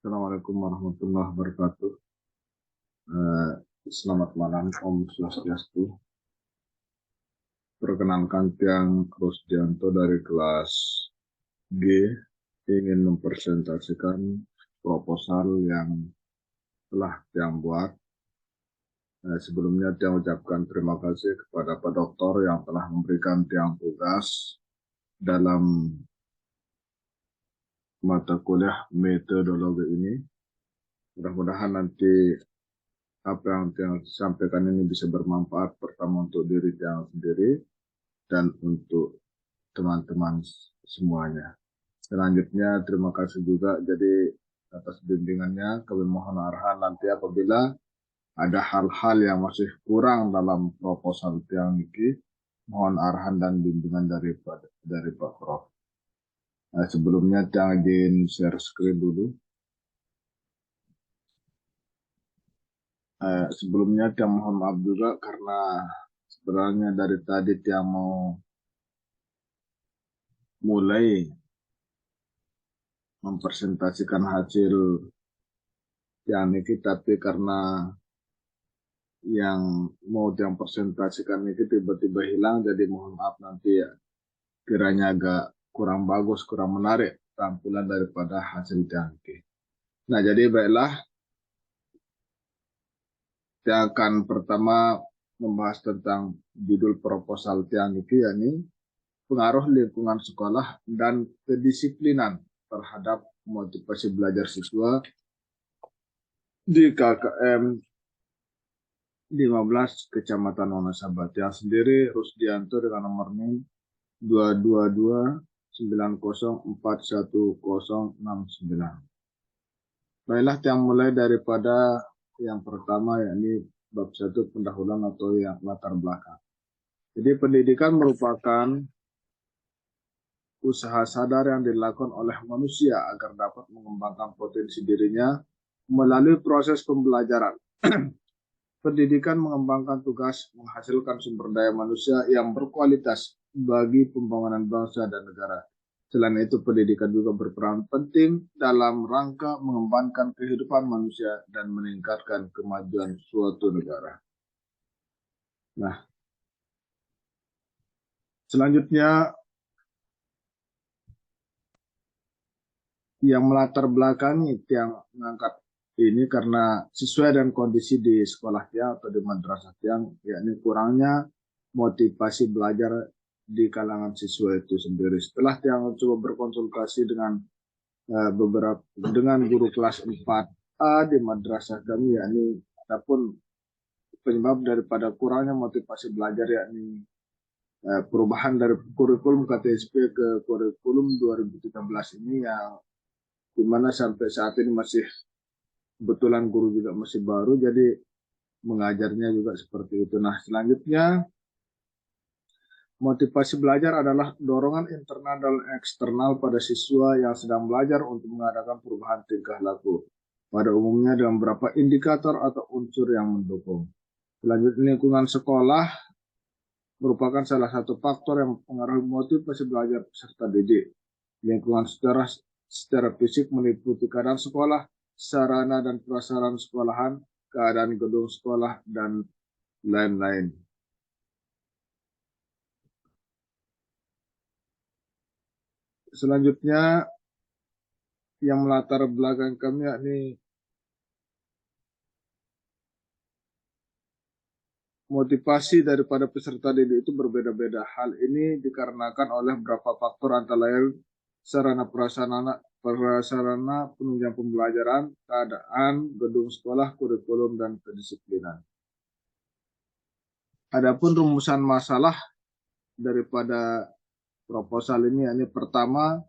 Assalamualaikum warahmatullahi wabarakatuh. Eh, Selamat malam, Om Swastiastu. Perkenalkan Tiang Rusdianto dari kelas G ingin mempresentasikan proposal yang telah Tiang buat. Sebelumnya Tiang ucapkan terima kasih kepada Pak Doktor yang telah memberikan Tiang tugas dalam mata kuliah metodologi ini. Mudah-mudahan nanti apa yang Tiang sampaikan ini bisa bermanfaat pertama untuk diri Tiang sendiri dan untuk teman-teman semuanya. Selanjutnya terima kasih juga jadi atas bimbingannya. Kami mohon arahan nanti apabila ada hal-hal yang masih kurang dalam proposal Tiang Niki, mohon arahan dan bimbingan dari Pak Prof. Sebelumnya Tiang izin share screen dulu. Sebelumnya Tiang mohon maaf juga karena sebenarnya dari tadi Tiang mau mulai mempresentasikan hasil Tiang Niki, tapi karena yang mau yang presentasikan itu tiba-tiba hilang, jadi mohon maaf nanti ya kiranya agak kurang bagus, kurang menarik tampilan daripada hasil Tiangki. Nah, jadi baiklah, saya akan pertama membahas tentang judul proposal Tiangki, yakni pengaruh lingkungan sekolah dan kedisiplinan terhadap motivasi belajar siswa di KKM 15 Kecamatan Wonosabat. Yang sendiri Rusdianto dengan nomor NIM 22290411069. Baiklah, yang mulai daripada yang pertama yakni bab 1 pendahuluan atau yang latar belakang. Jadi pendidikan merupakan usaha sadar yang dilakukan oleh manusia agar dapat mengembangkan potensi dirinya melalui proses pembelajaran. Pendidikan mengembangkan tugas menghasilkan sumber daya manusia yang berkualitas bagi pembangunan bangsa dan negara. Selain itu, pendidikan juga berperan penting dalam rangka mengembangkan kehidupan manusia dan meningkatkan kemajuan suatu negara. Nah, selanjutnya yang melatar belakangi Tiang mengangkat ini karena sesuai dengan kondisi di sekolah Tiang atau di madrasah Tiang, yakni kurangnya motivasi belajar di kalangan siswa itu sendiri. Setelah Tiang coba berkonsultasi dengan dengan guru kelas 4A di madrasah kami, yakni adapun penyebab daripada kurangnya motivasi belajar yakni perubahan dari kurikulum KTSP ke kurikulum 2013 ini, yang dimana sampai saat ini masih kebetulan guru juga masih baru, jadi mengajarnya juga seperti itu. Nah, selanjutnya motivasi belajar adalah dorongan internal dan eksternal pada siswa yang sedang belajar untuk mengadakan perubahan tingkah laku. Pada umumnya dalam beberapa indikator atau unsur yang mendukung. Selanjutnya, lingkungan sekolah merupakan salah satu faktor yang mempengaruhi motivasi belajar peserta didik. Lingkungan secara fisik meliputi keadaan sekolah, sarana dan prasarana sekolahan, keadaan gedung sekolah, dan lain-lain. Selanjutnya, yang melatar belakang kami yakni motivasi daripada peserta didik itu berbeda-beda. Hal ini dikarenakan oleh beberapa faktor antara lain sarana prasarana penunjang pembelajaran, keadaan gedung sekolah, kurikulum, dan kedisiplinan. Adapun rumusan masalah daripada proposal ini yakni pertama,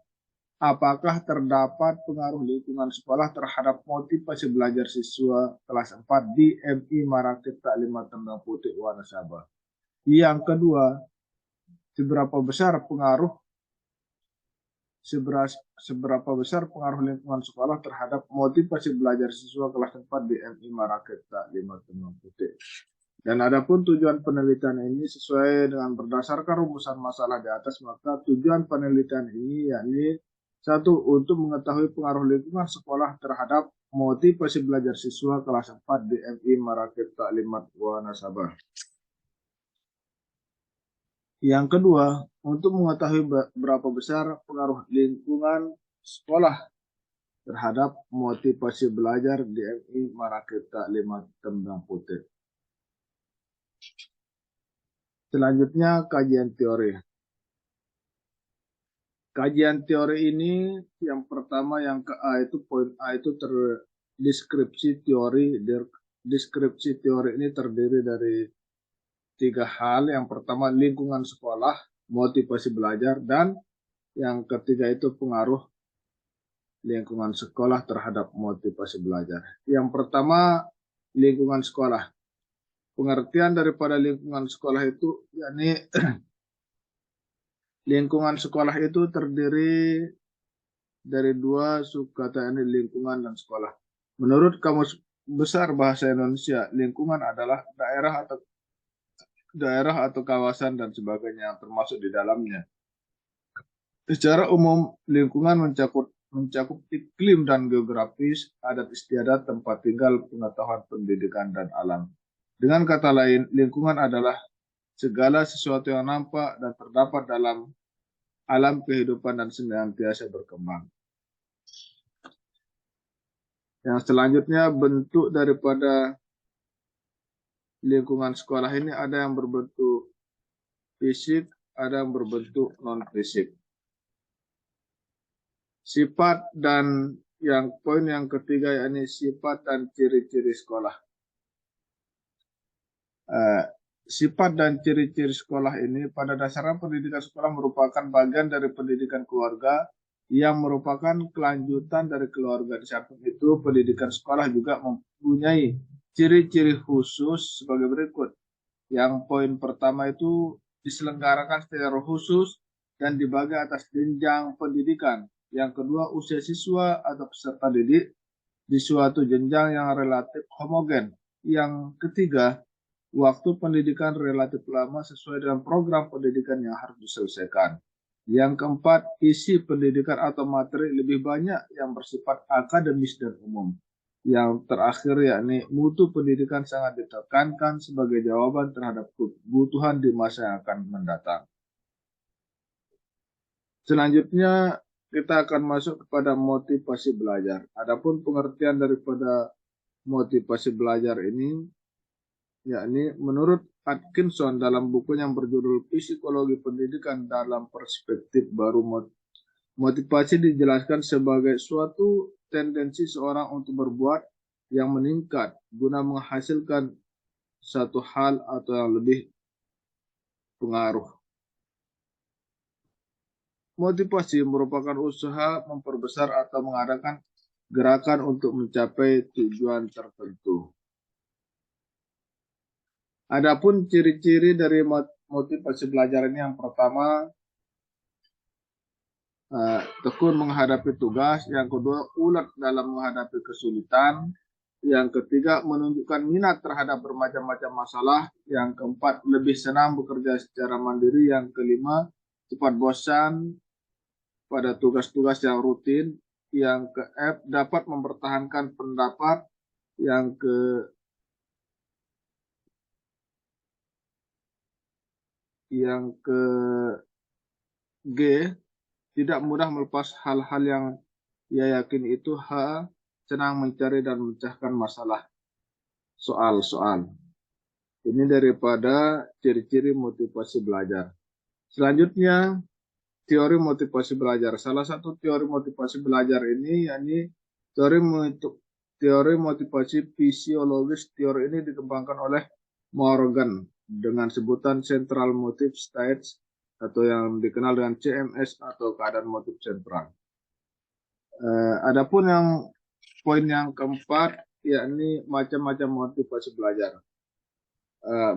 apakah terdapat pengaruh lingkungan sekolah terhadap motivasi belajar siswa kelas 4 di MI Marakit Taklimat Tembang Putih Wonosabat? Yang kedua, seberapa besar pengaruh lingkungan sekolah terhadap motivasi belajar siswa kelas 4 di MI Marakit Taklimat Tembang Putih? Dan adapun tujuan penelitian ini sesuai dengan berdasarkan rumusan masalah di atas, maka tujuan penelitian ini yakni Satu, untuk mengetahui pengaruh lingkungan sekolah terhadap motivasi belajar siswa kelas 4 di MI Marakit Taklimat Wanasaba. Yang kedua, untuk mengetahui berapa besar pengaruh lingkungan sekolah terhadap motivasi belajar di MI Marakit Taklimat Tembang Putih. Selanjutnya, kajian teori. Kajian teori ini yang pertama yang ke A itu poin A itu deskripsi teori. Deskripsi teori ini terdiri dari 3 hal. Yang pertama lingkungan sekolah, motivasi belajar, dan yang ketiga itu pengaruh lingkungan sekolah terhadap motivasi belajar. Yang pertama lingkungan sekolah. Pengertian daripada lingkungan sekolah itu yakni lingkungan sekolah itu terdiri dari 2 subkata, ini lingkungan dan sekolah. Menurut Kamus Besar Bahasa Indonesia, lingkungan adalah daerah atau kawasan dan sebagainya yang termasuk di dalamnya. Secara umum, lingkungan mencakup iklim dan geografis, adat istiadat, tempat tinggal, pengetahuan, pendidikan, dan alam. Dengan kata lain, lingkungan adalah segala sesuatu yang nampak dan terdapat dalam alam kehidupan dan senantiasa berkembang. Yang selanjutnya, bentuk daripada lingkungan sekolah ini ada yang berbentuk fisik, ada yang berbentuk non-fisik. Sifat dan poin yang ketiga yakni sifat dan ciri-ciri sekolah. Sifat dan ciri-ciri sekolah ini pada dasarnya pendidikan sekolah merupakan bagian dari pendidikan keluarga yang merupakan kelanjutan dari keluarga. Di samping itu, pendidikan sekolah juga mempunyai ciri-ciri khusus sebagai berikut. Yang poin pertama itu diselenggarakan secara khusus dan dibagi atas jenjang pendidikan. Yang kedua, usia siswa atau peserta didik di suatu jenjang yang relatif homogen. Yang ketiga, waktu pendidikan relatif lama sesuai dengan program pendidikan yang harus diselesaikan. Yang keempat, isi pendidikan atau materi lebih banyak yang bersifat akademis dan umum. Yang terakhir yakni mutu pendidikan sangat ditekankan sebagai jawaban terhadap kebutuhan di masa yang akan mendatang. Selanjutnya kita akan masuk kepada motivasi belajar. Adapun pengertian daripada motivasi belajar ini yakni menurut Atkinson dalam bukunya yang berjudul Psikologi Pendidikan dalam Perspektif Baru, motivasi dijelaskan sebagai suatu tendensi seorang untuk berbuat yang meningkat guna menghasilkan satu hal atau yang lebih pengaruh. Motivasi merupakan usaha memperbesar atau mengadakan gerakan untuk mencapai tujuan tertentu. Adapun ciri-ciri dari motivasi belajar ini yang pertama, tekun menghadapi tugas. Yang kedua, ulet dalam menghadapi kesulitan. Yang ketiga, menunjukkan minat terhadap bermacam-macam masalah. Yang keempat, lebih senang bekerja secara mandiri. Yang kelima, cepat bosan pada tugas-tugas yang rutin. Yang ke-F, dapat mempertahankan pendapat. Yang ke-G, tidak mudah melepas hal-hal yang ia yakin itu. H, senang mencari dan memecahkan masalah soal-soal. Ini daripada ciri-ciri motivasi belajar. Selanjutnya, teori motivasi belajar. Salah satu teori motivasi belajar ini yakni teori motivasi fisiologis. Teori ini dikembangkan oleh Morgan dengan sebutan Central Motive States atau yang dikenal dengan CMS atau keadaan motif sentral. Adapun poin yang keempat yakni macam-macam motivasi belajar.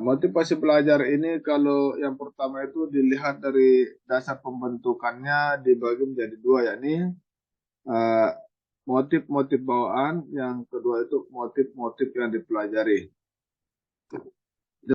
Motivasi belajar ini kalau yang pertama itu dilihat dari dasar pembentukannya dibagi menjadi 2 yakni motif-motif bawaan, yang kedua itu motif-motif yang dipelajari.